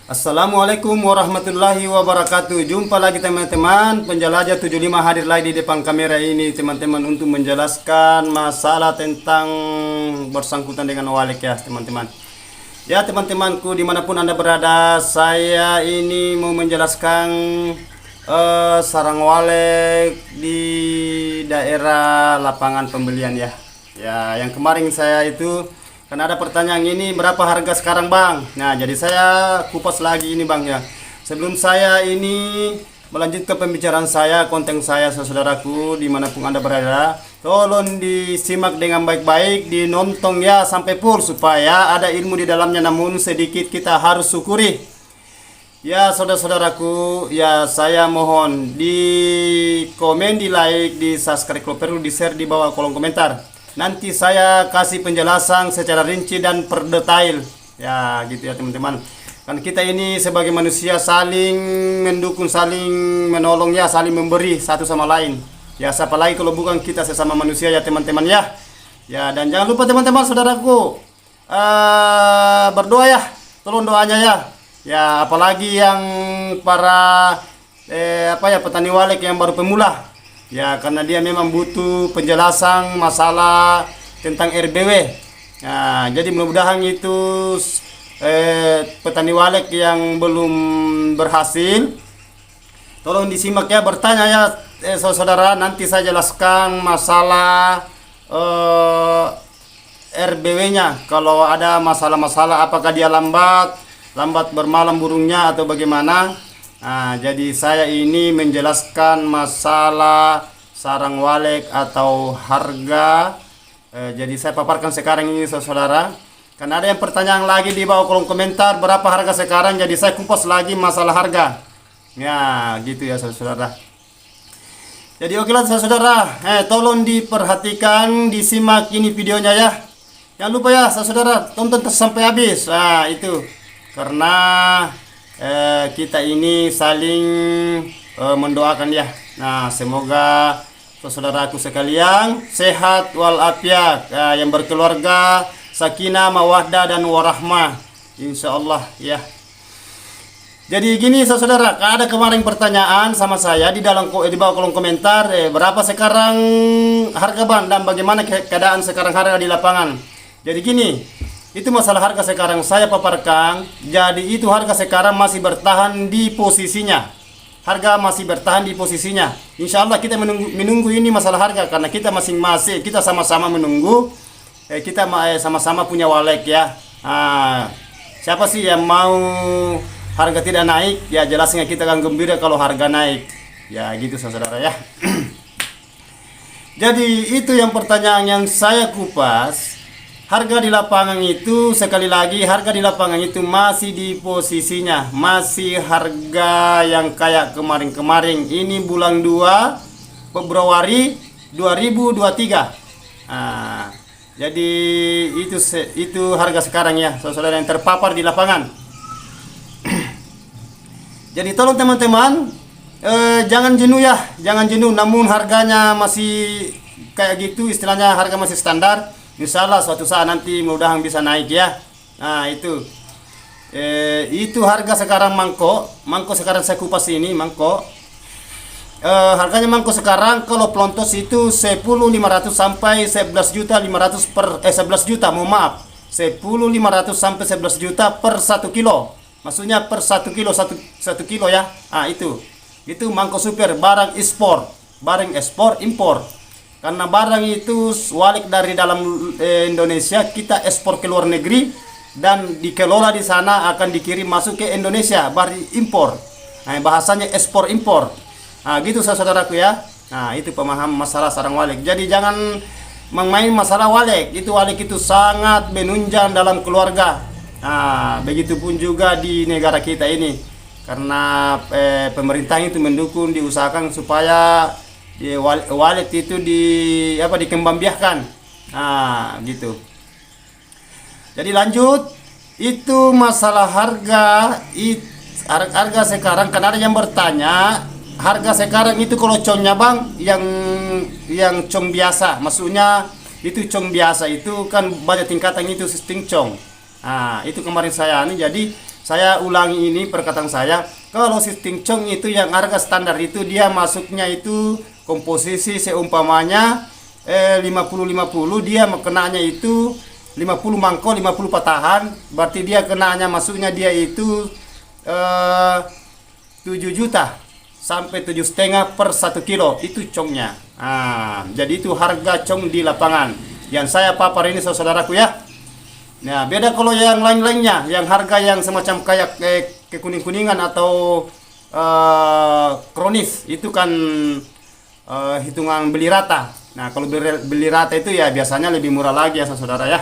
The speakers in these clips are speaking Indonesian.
Assalamualaikum warahmatullahi wabarakatuh. Jumpa lagi teman-teman. Penjelajah 75 hadir lagi di depan kamera ini teman-teman untuk menjelaskan masalah tentang bersangkutan dengan walik ya teman-teman. Ya teman-temanku dimanapun anda berada, saya ini mau menjelaskan sarang walek di daerah lapangan pembelian ya. Ya yang kemarin saya itu karena ada pertanyaan ini, berapa harga sekarang bang? Nah jadi saya kupas lagi ini bang ya. Sebelum saya ini melanjutkan pembicaraan saya, konten saya saudaraku dimanapun anda berada, tolong disimak dengan baik-baik, dinonton ya sampai full supaya ada ilmu di dalamnya, namun sedikit kita harus syukuri. Ya saudara-saudaraku, ya saya mohon di komen, di like, di subscribe, kalau perlu di share di bawah kolom komentar. Nanti saya kasih penjelasan secara rinci dan per detail. Ya gitu ya teman-teman. Kan kita ini sebagai manusia saling mendukung, saling menolong ya, saling memberi satu sama lain. Ya siapa lagi kalau bukan kita sesama manusia ya teman-teman ya. Ya dan jangan lupa teman-teman saudaraku berdoa ya. Tolong doanya ya. Ya apalagi yang para petani walek yang baru pemula. Ya karena dia memang butuh penjelasan masalah tentang RBW. Nah, jadi mudah-mudahan itu petani walek yang belum berhasil tolong disimak ya, bertanya ya saudara, nanti saya jelaskan masalah RBW-nya. Kalau ada masalah-masalah apakah dia lambat bermalam burungnya atau bagaimana. Nah, jadi saya ini menjelaskan masalah sarang walek atau harga. Jadi saya paparkan sekarang ini saudara. Karena ada yang pertanyaan lagi di bawah kolom komentar berapa harga sekarang. Jadi saya kupas lagi masalah harga. Ya gitu ya saudara. Jadi okelah saudara. Tolong diperhatikan, disimak ini videonya ya. Jangan lupa ya saudara, tonton sampai habis. Nah itu karena kita ini saling mendoakan ya. Nah semoga saudaraku sekalian sehat walafiat, yang berkeluarga sakinah mawaddah dan warahmah insyaallah ya. Jadi gini saudara, ada kemarin pertanyaan sama saya di bawah kolom komentar, berapa sekarang harga bang dan bagaimana keadaan sekarang harga di lapangan. Jadi gini, itu masalah harga sekarang saya paparkan. Jadi itu harga sekarang masih bertahan di posisinya. Harga masih bertahan di posisinya. Insya Allah kita menunggu ini masalah harga karena kita masing-masing kita sama-sama menunggu. Kita sama-sama punya walek ya. Siapa sih yang mau harga tidak naik? Ya jelasnya kita akan gembira kalau harga naik. Ya gitu saudara ya. Jadi itu yang pertanyaan yang saya kupas. Harga di lapangan itu, sekali lagi harga di lapangan itu masih di posisinya, masih harga yang kayak kemarin-kemarin. Ini bulan 2 Februari 2023. Jadi itu harga sekarang ya saudara yang terpapar di lapangan. Jadi tolong teman-teman jangan jenuh ya, jangan jenuh, namun harganya masih kayak gitu, istilahnya harga masih standar. Insya Allah suatu saat nanti mudah-mudahan bisa naik ya. Nah itu harga sekarang mangkok sekarang saya kupas ini mangkok. Harganya mangkok sekarang kalau pelontos itu 10.500 sampai 11.500 per 11 juta, mohon maaf, 10.500 sampai 11 juta per 1 kilo. Maksudnya per 1 kilo 1 kilo ya. Itu mangkok super, barang ekspor impor. Karena barang itu walek dari dalam Indonesia kita ekspor ke luar negeri dan dikelola di sana akan dikirim masuk ke Indonesia, baru impor. Nah, bahasanya ekspor impor. Nah, gitu saudaraku ya. Nah, itu pemahaman masalah sarang walek. Jadi jangan main masalah walek. Walek itu sangat menunjang dalam keluarga. Nah, begitupun juga di negara kita ini. Karena pemerintah itu mendukung, diusahakan supaya wallet itu dikembangbiakkan. Nah gitu. Jadi lanjut, itu masalah harga sekarang. Karena ada yang bertanya harga sekarang itu kalau congnya bang yang cong biasa, maksudnya itu cong biasa itu kan banyak tingkatan, itu sistem cong. Nah itu kemarin saya jadi Saya ulangi ini perkataan saya. Kalau sistem cong itu yang harga standar itu dia masuknya itu komposisi seumpamanya 50-50, dia kenanya itu 50 mangkok 50 patahan, berarti dia kenanya masuknya dia itu 7 juta sampai 7,5 per 1 kilo itu congnya. Jadi itu harga cong di lapangan yang saya papar ini saudaraku ya. Nah, beda kalau yang lain-lainnya, yang harga yang semacam kayak kekuning-kuningan atau kronis itu kan hitungan beli rata. Nah, kalau beli rata itu ya biasanya lebih murah lagi ya saudara ya.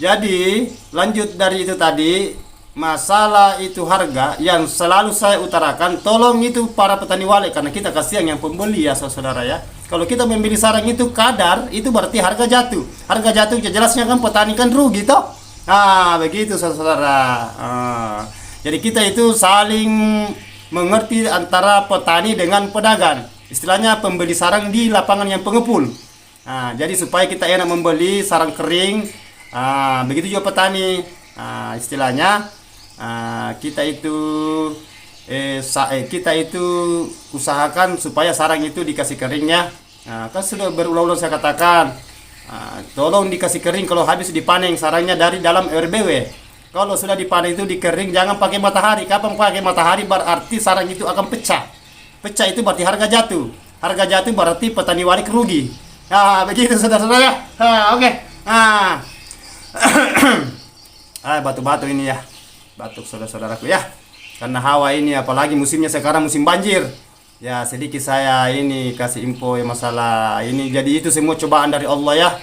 Jadi lanjut dari itu tadi, masalah itu harga yang selalu saya utarakan, tolong itu para petani wale, karena kita kasihan yang pembeli ya saudara ya. Kalau kita membeli sarang itu kadar, itu berarti harga jatuh. Harga jatuh jelasnya kan petani kan rugi toh. Begitu saudara. Jadi kita itu saling mengerti antara petani dengan pedagang. Istilahnya pembeli sarang di lapangan yang pengepul. Jadi supaya kita enak membeli sarang kering. Begitu juga petani. Istilahnya kita itu usahakan supaya sarang itu dikasih keringnya. Kan sudah berulang-ulang saya katakan, tolong dikasih kering kalau habis dipanen sarangnya dari dalam RBW. Kalau sudah dipanen itu dikering, jangan pakai matahari. Kapan pakai matahari berarti sarang itu akan pecah. Pecah itu berarti harga jatuh. Harga jatuh berarti petani walik rugi. Begitu saudara-saudara ya. Oke. Batu-batu ini ya. Batuk saudara-saudaraku ya. Karena hawa ini apalagi musimnya sekarang musim banjir. Ya, sedikit saya ini kasih info ya masalah ini. Jadi itu semua cobaan dari Allah ya.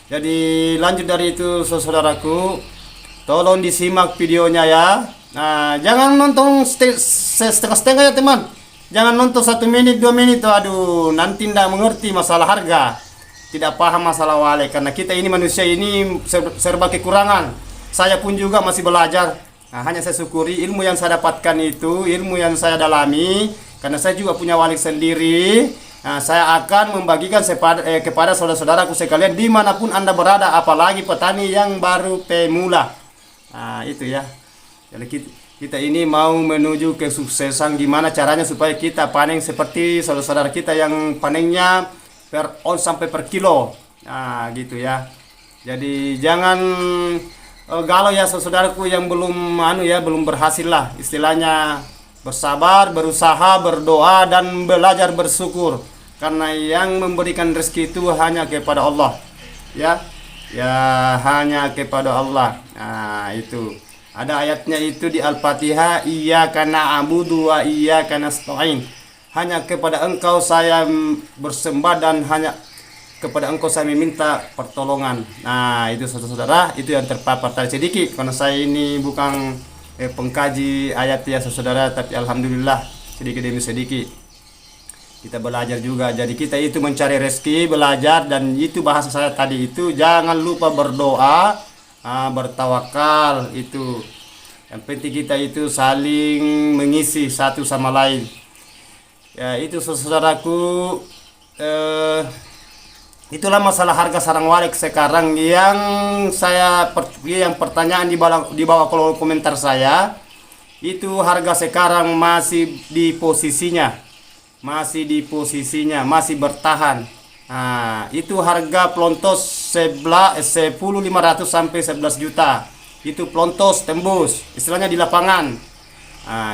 Jadi lanjut dari itu saudaraku, tolong disimak videonya ya. Jangan nonton setengah-setengah ya teman. Jangan nonton 1 menit 2 menit. Aduh, nanti tidak mengerti masalah harga, tidak paham masalah wale. Karena kita ini manusia ini serba kekurangan. Saya pun juga masih belajar. Hanya saya syukuri ilmu yang saya dapatkan itu, ilmu yang saya dalami. Karena saya juga punya wali sendiri. Saya akan membagikan kepada saudara-saudaraku sekalian dimanapun Anda berada, apalagi petani yang baru pemula. Itu ya. Jadi kita ini mau menuju kesuksesan, gimana caranya supaya kita panen seperti saudara-saudara kita yang panennya per on sampai per kilo. Gitu ya. Jadi jangan galau ya saudaraku yang belum belum berhasil lah, istilahnya bersabar, berusaha, berdoa dan belajar bersyukur, karena yang memberikan rezeki itu hanya kepada Allah ya hanya kepada Allah. Itu ada ayatnya itu di Al-Fatihah, iyyaka na'budu wa iyyaka nasta'in, hanya kepada engkau saya bersembah dan hanya kepada engkau saya meminta pertolongan. Itu saudara-saudara, itu yang terpapar tadi sedikit, karena saya ini bukan pengkaji ayat ya saudara, tapi alhamdulillah sedikit demi sedikit kita belajar juga. Jadi kita itu mencari rezeki, belajar, dan itu bahasa saya tadi itu jangan lupa berdoa, bertawakal. Itu yang penting, kita itu saling mengisi satu sama lain ya. Itu saudaraku, itulah masalah harga sarang walik sekarang yang pertanyaan di bawah kolom komentar saya. Itu harga sekarang masih di posisinya, masih bertahan. Itu harga pelontos 10.500 sampai 11 juta. Itu pelontos tembus, istilahnya di lapangan.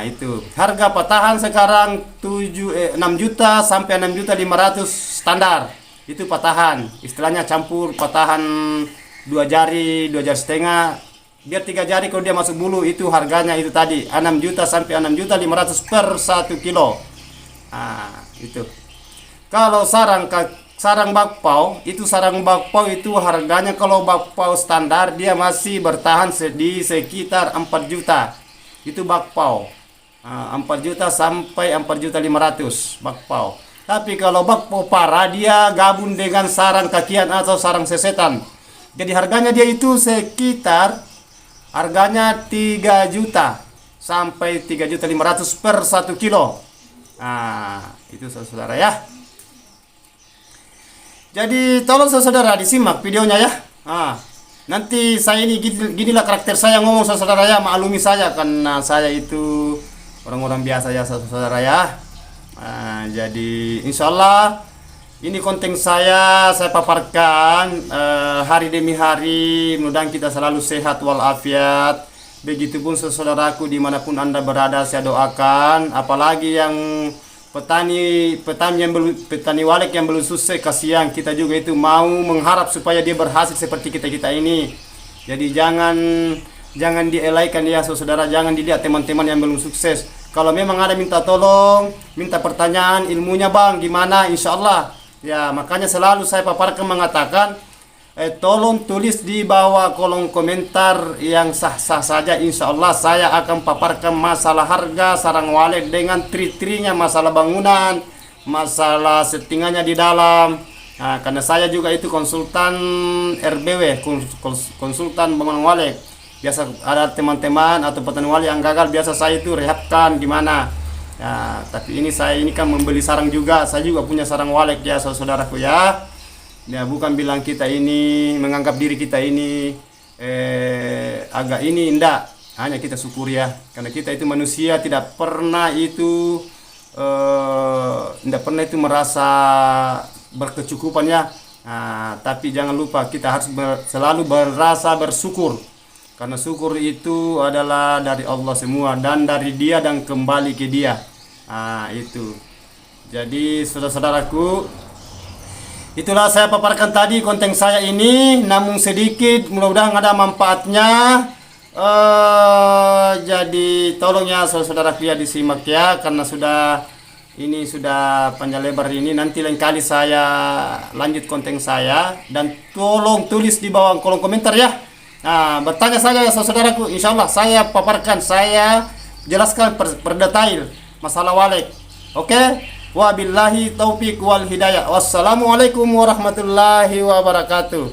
Itu harga patahan sekarang 6 juta sampai 6.500 standar. Itu patahan, istilahnya campur patahan 2 jari setengah, biar 3 jari kalau dia masuk bulu. Itu harganya itu tadi 6 juta sampai 6.500 per 1 kilo. Itu kalau sarang bakpao, itu sarang bakpao itu harganya kalau bakpao standar dia masih bertahan di sekitar 4 juta. Itu bakpao 4 juta sampai 4.500 bakpao. Tapi kalau bakpao para, dia gabung dengan sarang kakian atau sarang sesetan. Jadi harganya dia itu sekitar harganya 3 juta sampai 3.500 per 1 kilo. Itu saudara ya. Jadi tolong saudara disimak videonya ya. Nanti saya ini ginilah karakter saya ngomong saudara ya, maklumi saya karena saya itu orang-orang biasa ya saudara ya. Jadi insya Allah ini konten saya paparkan hari demi hari. Mudah-mudahan kita selalu sehat walafiat. Begitupun saudaraku dimanapun anda berada, saya doakan. Apalagi yang petani walek yang belum sukses, kasihan kita juga itu mau mengharap supaya dia berhasil seperti kita ini. Jadi jangan dielaikan ya saudara, jangan dilihat teman-teman yang belum sukses. Kalau memang ada minta tolong, minta pertanyaan ilmunya bang gimana, insya Allah ya. Makanya selalu saya paparkan mengatakan tolong tulis di bawah kolom komentar yang sah-sah saja. Insya Allah saya akan paparkan masalah harga sarang walet dengan tri-trinya, masalah bangunan, masalah settingannya di dalam. Karena saya juga itu konsultan RBW, konsultan bangunan walet. Biasa ada teman-teman atau petani walet yang gagal, biasa saya itu rehabkan gimana. Tapi saya ini kan membeli sarang juga, saya juga punya sarang walet ya saudaraku ya. Ya, bukan bilang kita ini menganggap diri kita ini agak ini enggak, hanya kita syukur ya, karena kita itu manusia tidak pernah itu merasa berkecukupan ya. Tapi jangan lupa kita harus selalu berasa bersyukur, karena syukur itu adalah dari Allah semua dan dari Dia dan kembali ke Dia. Itu. Jadi saudara-saudaraku, itulah saya paparkan tadi konten saya ini, namun sedikit, mudah-mudahan ada manfaatnya. Jadi tolong ya saudara-saudara ya disimak ya, karena sudah panjang lebar ini. Nanti lain kali saya lanjut konten saya, dan tolong tulis di bawah kolom komentar ya. Bertanya saja ya saudaraku, insya Allah saya paparkan, saya jelaskan per detail masalah walek. Oke? Wabillahi taufiq wal hidayah. Wassalamualaikum warahmatullahi wabarakatuh.